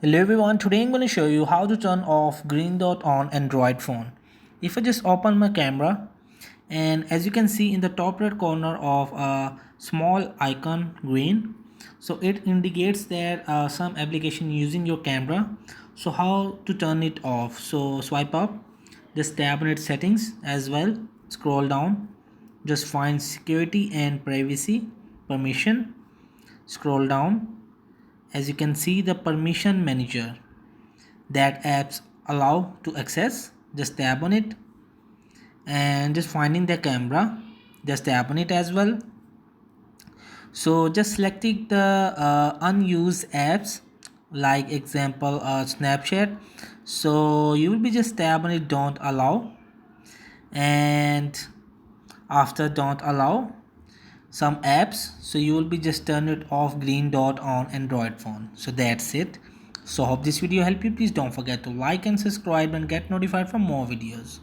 Hello everyone, today I'm going to show you how to turn off green dot on Android phone. If I just open my camera, and as you can see in the top right corner of a small icon green, so it indicates that some application using your camera. So how to turn it off? So swipe up, just tap on its settings as well, scroll down, just find security and privacy permission, scroll down. As you can see the permission manager that apps allow to access, just tap on it, and just finding the camera, just tap on it as well. So just selecting the unused apps, like example Snapchat. So you will be just tap on it, don't allow, and after don't allow some apps, so you will be just turn it off green dot on Android phone. So that's it. So hope this video helped you. Please don't forget to like and subscribe and get notified for more videos.